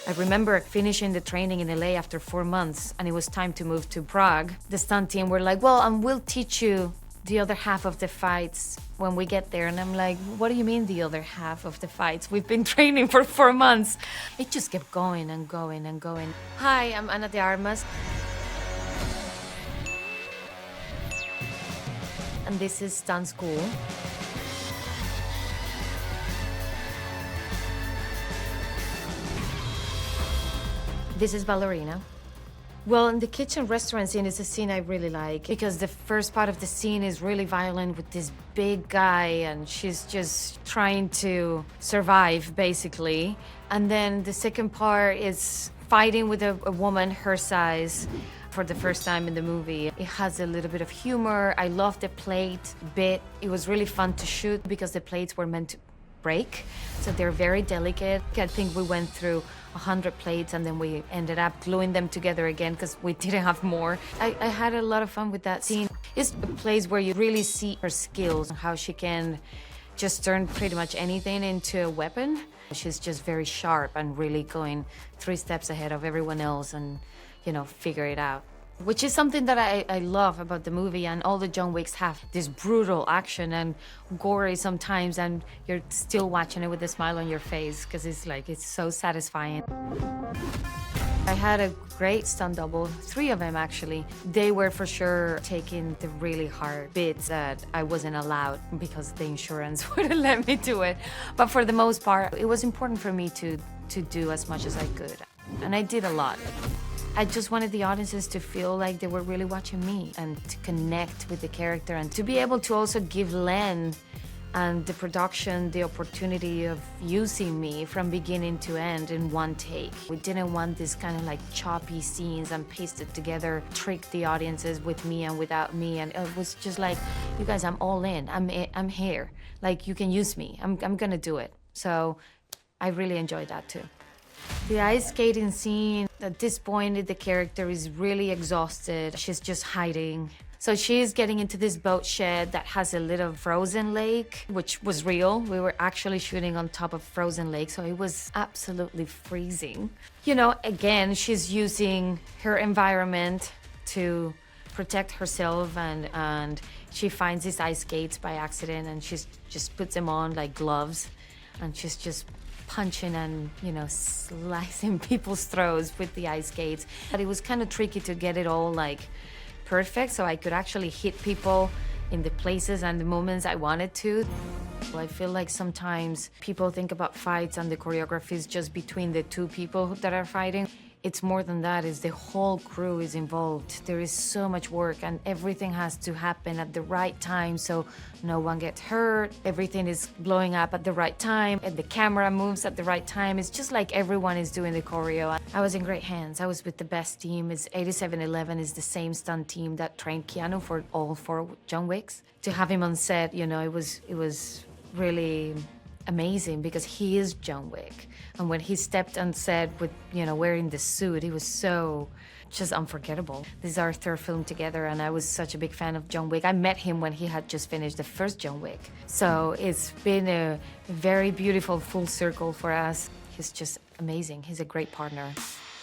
I remember finishing the training in LA after 4 months, and it was time to move to Prague. The stunt team were like, well, we'll teach you the other half of the fights when we get there. And I'm like, what do you mean the other half of the fights? We've been training for 4 months. It just kept going and going and going. Hi, I'm Ana de Armas. And this is Stunt School. This is Ballerina. Well, in the kitchen restaurant scene is a scene I really like because the first part of the scene is really violent with this big guy and she's just trying to survive, basically. And then the second part is fighting with a woman her size for the first time in the movie. It has a little bit of humor. I love the plate bit. It was really fun to shoot because the plates were meant to break, so they're very delicate. I think we went through 100 plates and then we ended up gluing them together again because we didn't have more. I had a lot of fun with that scene. It's a place where you really see her skills, how she can just turn pretty much anything into a weapon. She's just very sharp and really going 3 steps ahead of everyone else and, you know, figure it out. Which is something that I love about the movie, and all the John Wicks have this brutal action and gory sometimes, and you're still watching it with a smile on your face because it's so satisfying. I had a great stunt double, 3 of them actually. They were for sure taking the really hard bits that I wasn't allowed because the insurance wouldn't let me do it. But for the most part, it was important for me to do as much as I could, and I did a lot. I just wanted the audiences to feel like they were really watching me and to connect with the character and to be able to also give Len and the production the opportunity of using me from beginning to end in one take. We didn't want this kind of like choppy scenes and pasted together, trick the audiences with me and without me. And it was just like, you guys, I'm all in. I'm here. Like, you can use me. I'm gonna do it. So I really enjoyed that too. The ice skating scene, at this point, the character is really exhausted. She's just hiding. So she's getting into this boat shed that has a little frozen lake, which was real. We were actually shooting on top of frozen lake, so it was absolutely freezing. You know, again, she's using her environment to protect herself, and she finds these ice skates by accident, and she just puts them on like gloves, and she's just punching and, you know, slicing people's throats with the ice skates. But it was kind of tricky to get it all like perfect so I could actually hit people in the places and the moments I wanted to. I feel like sometimes people think about fights and the choreography is just between the 2 people that are fighting. It's more than that. It's the whole crew is involved. There is so much work and everything has to happen at the right time so no one gets hurt. Everything is blowing up at the right time and the camera moves at the right time. It's just like everyone is doing the choreo. I was in great hands. I was with the best team. 8711 is the same stunt team that trained Keanu for all 4 John Wicks. To have him on set, you know, it was really amazing because he is John Wick. And when he stepped on set with, you know, wearing the suit, it was so just unforgettable. This is our 3rd film together, and I was such a big fan of John Wick. I met him when he had just finished the first John Wick. So it's been a very beautiful full circle for us. He's just amazing. He's a great partner.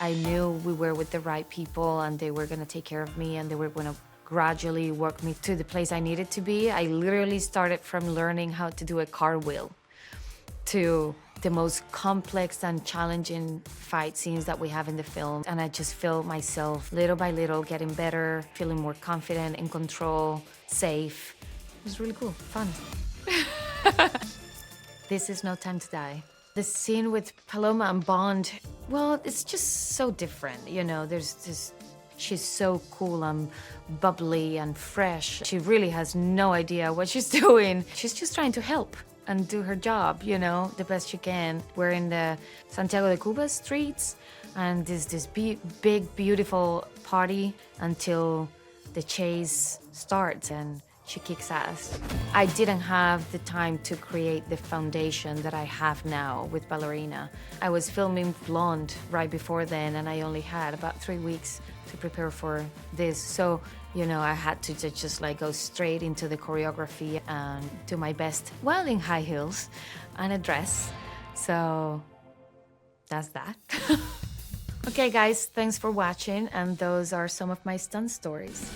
I knew we were with the right people and they were gonna take care of me and they were gonna gradually work me to the place I needed to be. I literally started from learning how to do a cartwheel to the most complex and challenging fight scenes that we have in the film. And I just feel myself little by little getting better, feeling more confident, in control, safe. It was really cool, fun. This is No Time to Die. The scene with Paloma and Bond, well, it's just so different, you know, she's so cool and bubbly and fresh. She really has no idea what she's doing. She's just trying to help and do her job, you know, the best she can. We're in the Santiago de Cuba streets, and there's this big, beautiful party until the chase starts and she kicks ass. I didn't have the time to create the foundation that I have now with Ballerina. I was filming Blonde right before then, and I only had about 3 weeks to prepare for this. So, you know, I had to just like go straight into the choreography and do my best while in high heels and a dress. So that's that. Okay, guys, thanks for watching, and those are some of my stunt stories.